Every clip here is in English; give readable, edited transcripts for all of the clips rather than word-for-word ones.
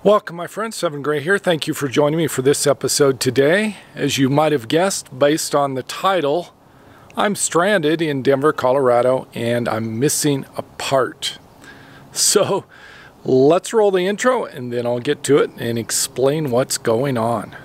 Welcome my friends, Seven Gray here. Thank you for joining me for this episode today. As you might have guessed based on the title, I'm stranded in Denver, Colorado, and I'm missing a part. So let's roll the intro and then I'll get to it and explain what's going on.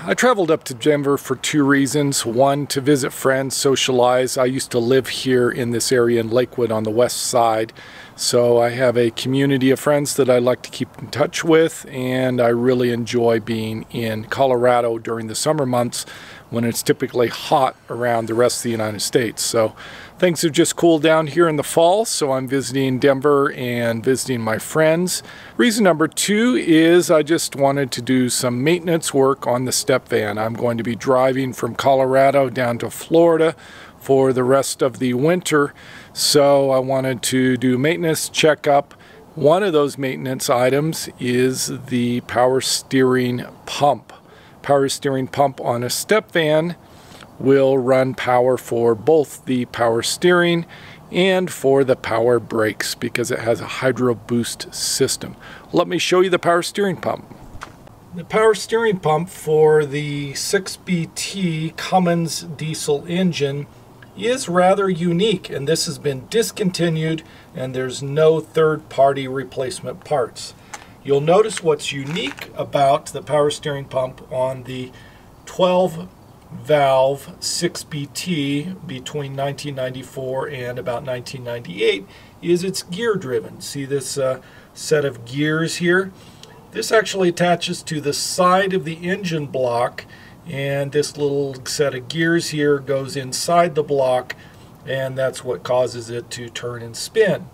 I traveled up to Denver for two reasons. One, to visit friends, socialize. I used to live here in this area in Lakewood on the west side. So I have a community of friends that I like to keep in touch with, and I really enjoy being in Colorado during the summer months when it's typically hot around the rest of the United States. So things have just cooled down here in the fall, so I'm visiting Denver and visiting my friends. Reason number two is I just wanted to do some maintenance work on the step van. I'm going to be driving from Colorado down to Florida for the rest of the winter, so I wanted to do maintenance checkup. One of those maintenance items is the power steering pump. Power steering pump on a step van will run power for both the power steering and for the power brakes because it has a hydro boost system. Let me show you the power steering pump. The power steering pump for the 6BT Cummins diesel engine is rather unique, and this has been discontinued and there's no third-party replacement parts. You'll notice what's unique about the power steering pump on the 12-valve 6BT between 1994 and about 1998 is it's gear driven. See this set of gears here? This actually attaches to the side of the engine block, and this little set of gears here goes inside the block, and that's what causes it to turn and spin.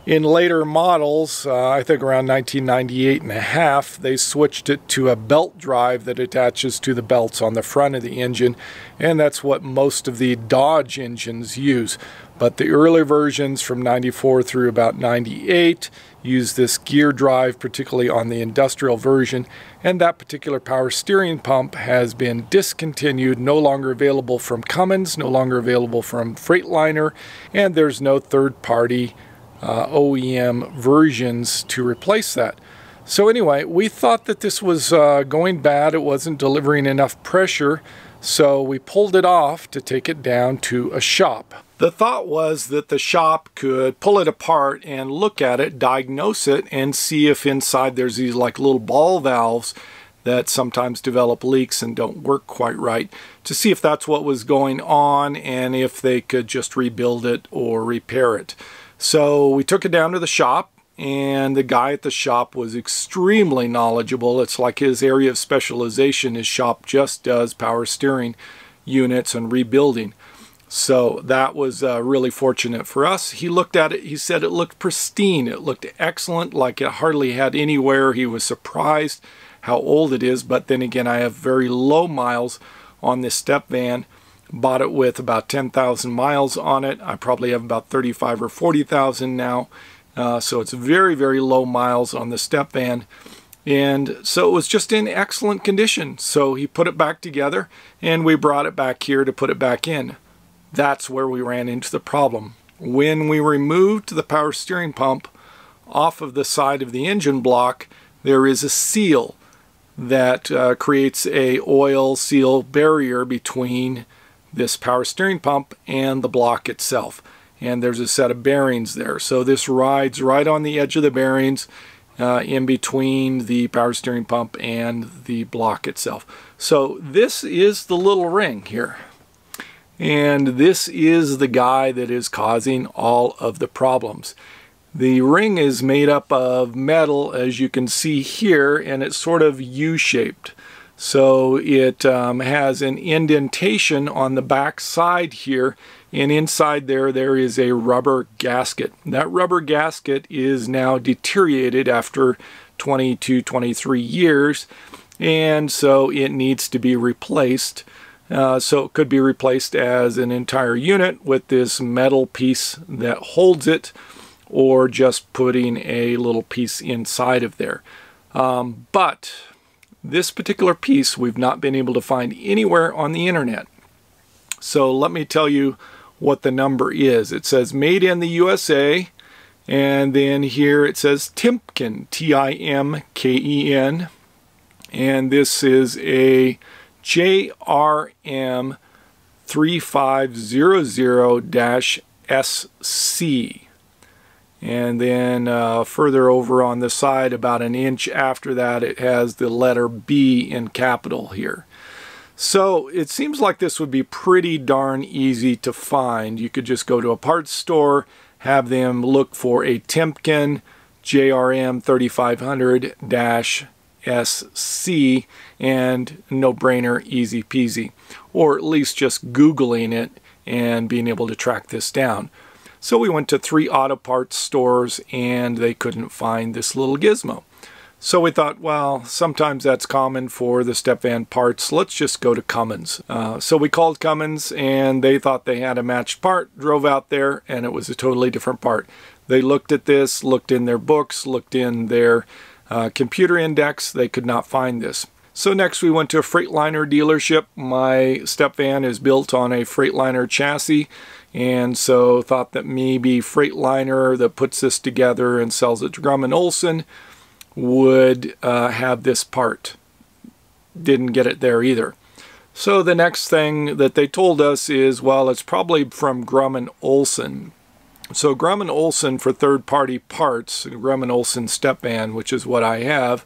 In later models, I think around 1998 and a half, they switched it to a belt drive that attaches to the belts on the front of the engine, and that's what most of the Dodge engines use. But the early versions from 94 through about 98 use this gear drive, particularly on the industrial version, and that particular power steering pump has been discontinued, no longer available from Cummins, no longer available from Freightliner, and there's no third-party OEM versions to replace that. So anyway, we thought that this was going bad. It wasn't delivering enough pressure, so we pulled it off to take it down to a shop. The thought was that the shop could pull it apart and look at it, diagnose it, and see if inside there's these like little ball valves that sometimes develop leaks and don't work quite right, to see if that's what was going on and if they could just rebuild it or repair it. So we took it down to the shop, and the guy at the shop was extremely knowledgeable. It's like his area of specialization. His shop just does power steering units and rebuilding. So that was really fortunate for us. He looked at it, he said it looked pristine, it looked excellent, like it hardly had any wear. He was surprised how old it is, but then again, I have very low miles on this step van. Bought it with about 10,000 miles on it. I probably have about 35 or 40,000 now. So it's very, very low miles on the step van. And so it was just in excellent condition. So he put it back together and we brought it back here to put it back in. That's where we ran into the problem. When we removed the power steering pump off of the side of the engine block, there is a seal that creates a oil seal barrier between this power steering pump and the block itself, and there's a set of bearings there. So this rides right on the edge of the bearings in between the power steering pump and the block itself. So this is the little ring here, and this is the guy that is causing all of the problems. The ring is made up of metal, as you can see here, and it's sort of U-shaped. So it has an indentation on the back side here, and inside there is a rubber gasket. That rubber gasket is now deteriorated after 22, 23 years, and so it needs to be replaced. So it could be replaced as an entire unit with this metal piece that holds it, or just putting a little piece inside of there. But this particular piece we've not been able to find anywhere on the internet. So let me tell you what the number is. It says made in the USA, and then here it says Timken, Timken, and this is a JRM 3500-SC. And then further over on the side, about an inch after that, it has the letter B in capital here. So it seems like this would be pretty darn easy to find. You could just go to a parts store, have them look for a Timken JRM 3500-SC, and no brainer, easy peasy. Or at least just Googling it and being able to track this down. So we went to 3 auto parts stores and they couldn't find this little gizmo. So we thought, well, sometimes that's common for the step van parts. Let's just go to Cummins. So we called Cummins and they thought they had a matched part, drove out there, and it was a totally different part. They looked at this, looked in their books, looked in their computer index. They could not find this. So next we went to a Freightliner dealership. My step van is built on a Freightliner chassis, and so thought that maybe Freightliner that puts this together and sells it to Grumman Olson would have this part. Didn't get it there either. So the next thing that they told us is, well, it's probably from Grumman Olson. So Grumman Olson, for third-party parts, Grumman Olson step van, which is what I have,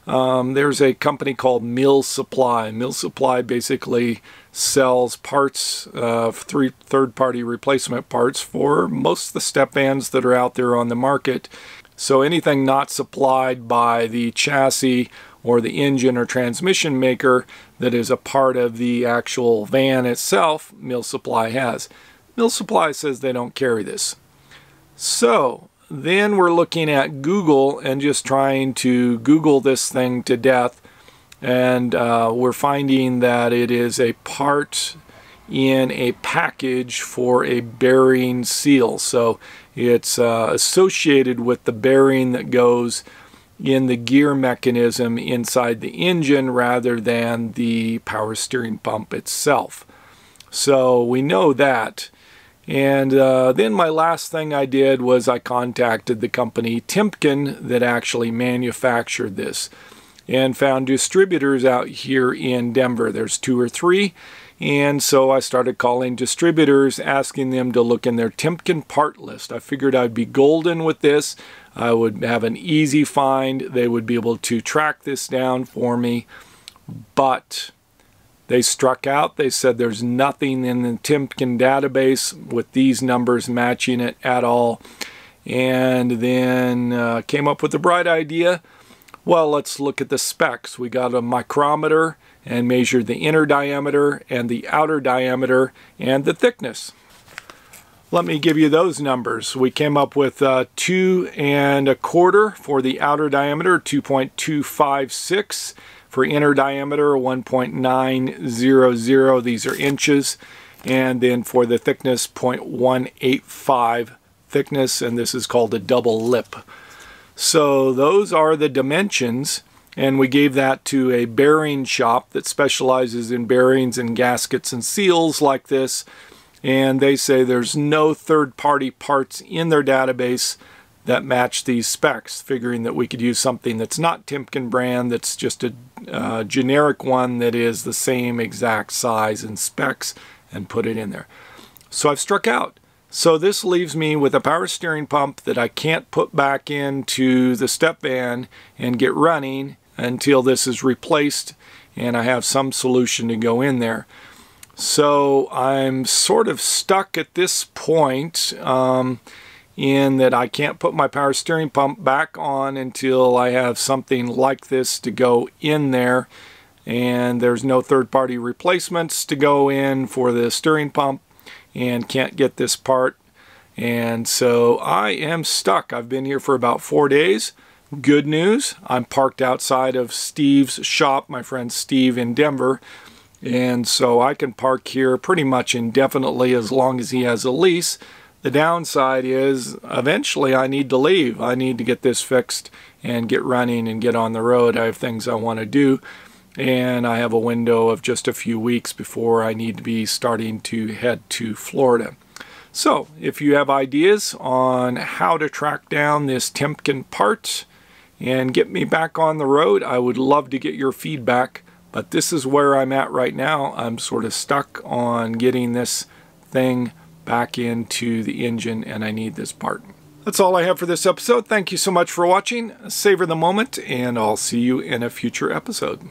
there's a company called Mill Supply. Mill Supply basically sells parts, third-party replacement parts for most of the step vans that are out there on the market. So anything not supplied by the chassis or the engine or transmission maker that is a part of the actual van itself, Mill Supply has. Mill Supply says they don't carry this. So then we're looking at Google and just trying to Google this thing to death, and we're finding that it is a part in a package for a bearing seal. So it's associated with the bearing that goes in the gear mechanism inside the engine rather than the power steering pump itself. So we know that. And then my last thing I did was I contacted the company Timken that actually manufactured this and found distributors out here in Denver. There's 2 or 3. And so I started calling distributors, asking them to look in their Timken part list. I figured I'd be golden with this. I would have an easy find. They would be able to track this down for me. But they struck out. They said there's nothing in the Timken database with these numbers matching it at all. And then came up with the bright idea. Well, let's look at the specs. We got a micrometer and measured the inner diameter and the outer diameter and the thickness. Let me give you those numbers. We came up with 2 1/4 for the outer diameter, 2.256. For inner diameter, 1.900. These are inches. And then for the thickness, 0.185 thickness, and this is called a double lip. So those are the dimensions, and we gave that to a bearing shop that specializes in bearings and gaskets and seals like this, and they say there's no third-party parts in their database that match these specs, figuring that we could use something that's not Timken brand, that's just a generic one that is the same exact size and specs, and put it in there. So I've struck out. So this leaves me with a power steering pump that I can't put back into the step van and get running until this is replaced and I have some solution to go in there. So I'm sort of stuck at this point in that I can't put my power steering pump back on until I have something like this to go in there, and there's no third-party replacements to go in for the steering pump and can't get this part, and so I am stuck. I've been here for about 4 days. Good news, I'm parked outside of Steve's shop, my friend Steve in Denver, and so I can park here pretty much indefinitely as long as he has a lease. The downside is eventually I need to leave. I need to get this fixed and get running and get on the road. I have things I want to do, and I have a window of just a few weeks before I need to be starting to head to Florida. So if you have ideas on how to track down this Timken part and get me back on the road, I would love to get your feedback. But this is where I'm at right now. I'm sort of stuck on getting this thing back into the engine, and I need this part. That's all I have for this episode. Thank you so much for watching. Savor the moment, and I'll see you in a future episode.